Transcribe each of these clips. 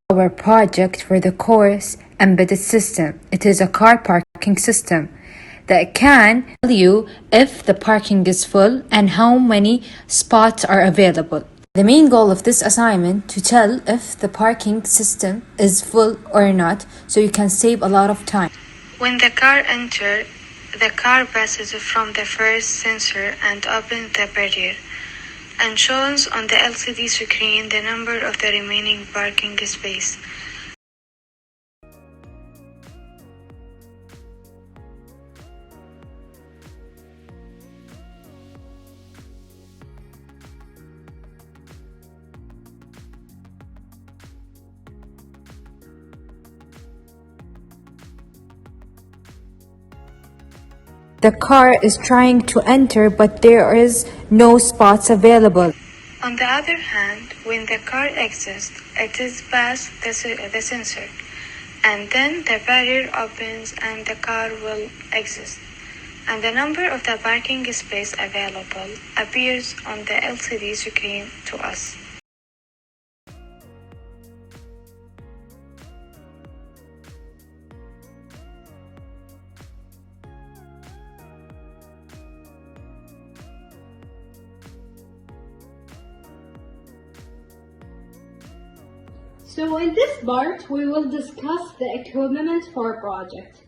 Our project for the course embedded system. It is a car parking system that can tell you if the parking is full and how many spots are available. The main goal of this assignment to tell if the parking system is full or not, so you can save a lot of time. When the car enters, the car passes from the first sensor and opens the barrier and shows on the LCD screen the number of the remaining parking space. The car is trying to enter, but there is no spots available. On the other hand, when the car exits, it is past the sensor, and then the barrier opens and the car will exit, and the number of the parking space available appears on the LCD screen to us. So in this part, we will discuss the equipment for a project.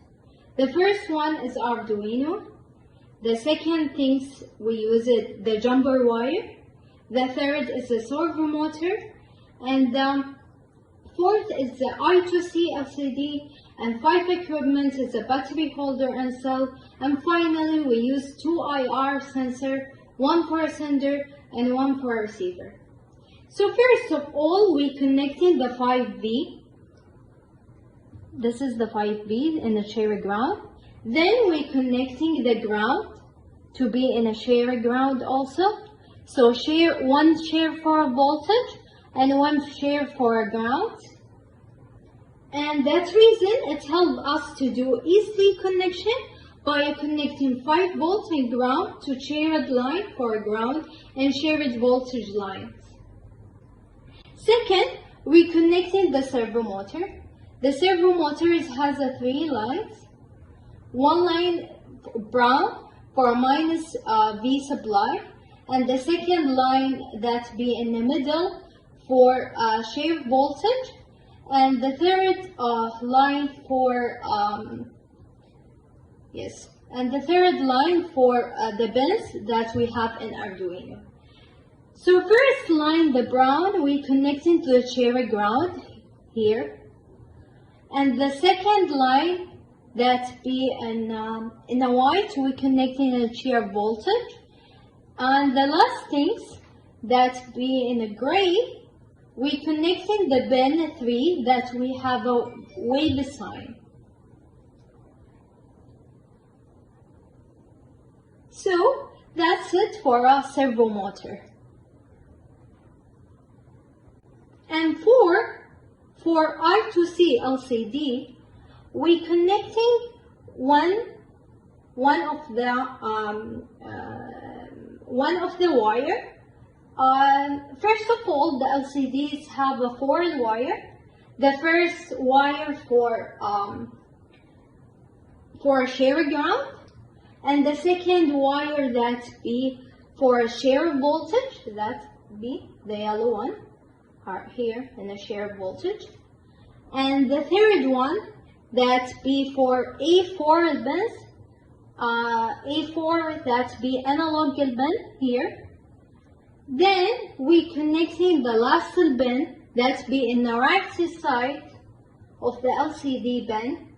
The first one is Arduino. The second things we use it, the jumper wire. The third is the servo motor. And the fourth is the I2C LCD. And 5 equipment is the battery holder and cell. And finally, we use 2 IR sensor, 1 for a sender and 1 for a receiver. So first of all, we connecting the 5V. This is the 5V in the shared ground. Then we connecting the ground to be in a shared ground also. So one share for a voltage and one share for a ground. And that reason it helps us to do easy connection by connecting 5 volt and ground to shared line for a ground and shared voltage line. Second, we connecting the servo motor. The servo motor has 3 lines. One line brown for minus V supply, and the second line that be in the middle for shared voltage, and the third line for the pins that we have in Arduino. So first line, the brown, we connecting to the shared ground here, and the second line that be in the white, we connecting the shared voltage, and the last things that be in the gray, we connecting the pin 3 that we have a wave sign. So that's it for our servo motor. And for I2C LCD, we connecting one of the wire. First of all, the LCDs have a 4 wire. The first wire for shared ground, and the second wire that be for shared voltage, that be the yellow one. Here in the shared voltage, and the third one that be for A4 pins, A4 that be analog pin here. Then we connecting the last pin that be in the right side of the LCD pin,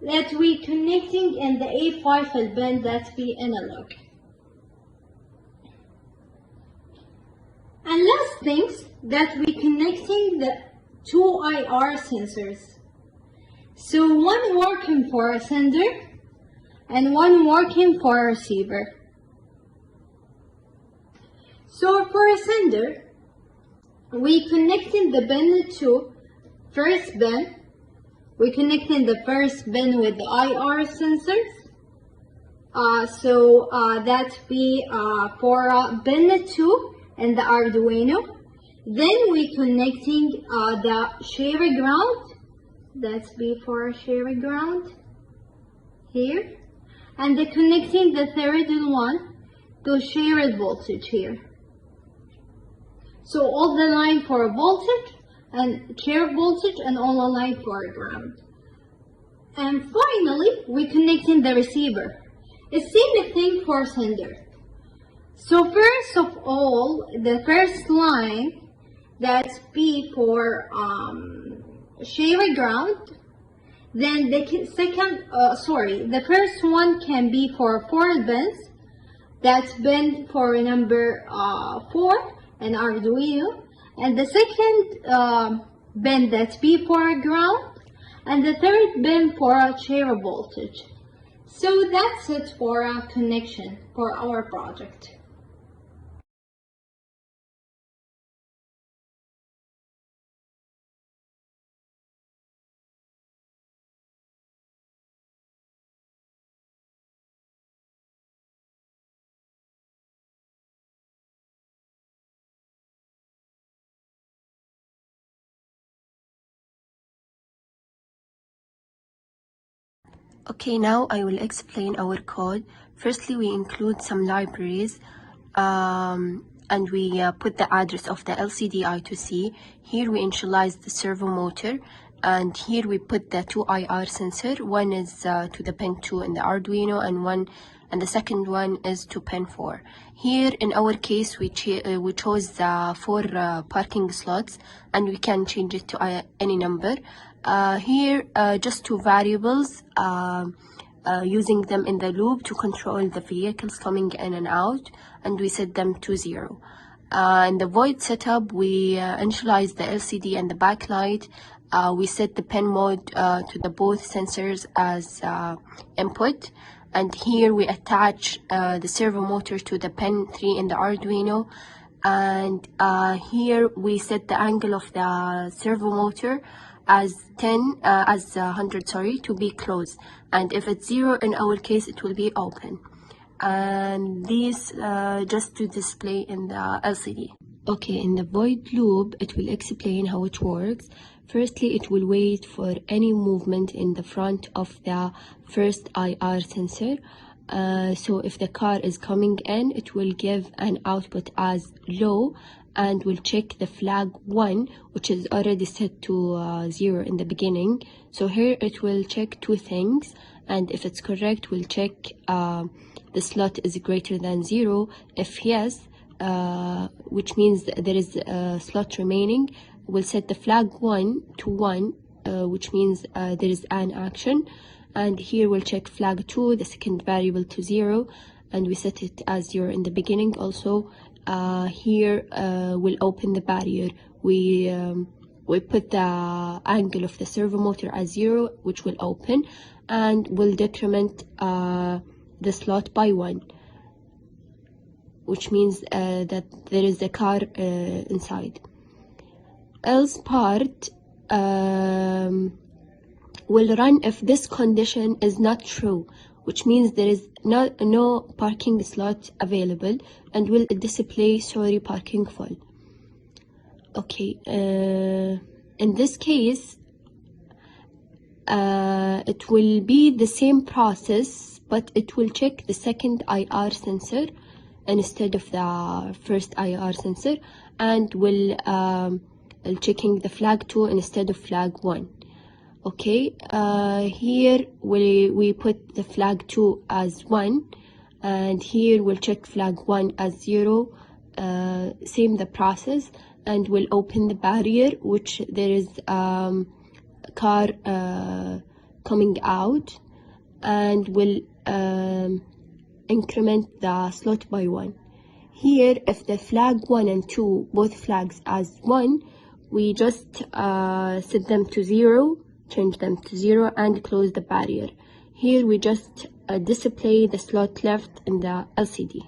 that we connecting in the A5 pin that be analog. And last things that we connecting the 2 IR sensors. So one working for a sender and one working for a receiver. So for a sender, we connecting the pin to first pin. We connecting the first pin with the IR sensors. That be for pin 2 in the Arduino. Then we connecting the shared ground, that's B for shared ground here, and then connecting the third one to shared voltage here. So all the line for voltage and shared voltage and all the line for ground. And finally, we connecting the receiver. It's same thing for sender. So first of all, the first line, that's B for shared ground. Then the the first one can be for 4 pins. That's pin for number 4 in Arduino. And the second pin, that's B for ground. And the third pin for a shared voltage. So that's it for a connection for our project. Okay, now I will explain our code. Firstly, we include some libraries and we put the address of the LCD I2C. Here we initialize the servo motor, and here we put the 2 IR sensor. One is to the pin 2 in the Arduino, and the second one is to pin 4. Here in our case we chose 4 parking slots, and we can change it to any number. Here just 2 variables, using them in the loop to control the vehicles coming in and out, and we set them to 0. In the void setup, we initialize the LCD and the backlight. We set the pin mode to the both sensors as input, and here we attach the servo motor to the pin 3 in the Arduino, and here we set the angle of the servo motor as 100 to be closed, and if it's 0 in our case it will be open. And these just to display in the LCD. Okay, in the void loop it will explain how it works. Firstly, it will wait for any movement in the front of the first IR sensor. So if the car is coming in, it will give an output as low, and will check the flag 1, which is already set to 0 in the beginning. So here it will check 2 things, and if it's correct, we'll check the slot is greater than 0. If yes, which means there is a slot remaining, we'll set the flag 1 to 1, which means there is an action. And here we'll check flag 2, the second variable, to 0, and we set it as 0 in the beginning also. Here we'll open the barrier. We put the angle of the servo motor as 0, which will open, and we'll decrement the slot by 1, which means that there is a car inside. Else part will run if this condition is not true, which means there is no parking slot available, and will display sorry parking full. Okay, in this case it will be the same process, but it will check the second IR sensor instead of the first IR sensor, and will checking the flag 2 instead of flag 1. Okay, here we put the flag 2 as 1, and here we'll check flag 1 as 0. Same the process, and we'll open the barrier, which there is car coming out, and we'll increment the slot by 1. Here, if the flag 1 and 2, both flags as 1, we just set them to 0, change them to 0, and close the barrier. Here we just display the slot left in the LCD.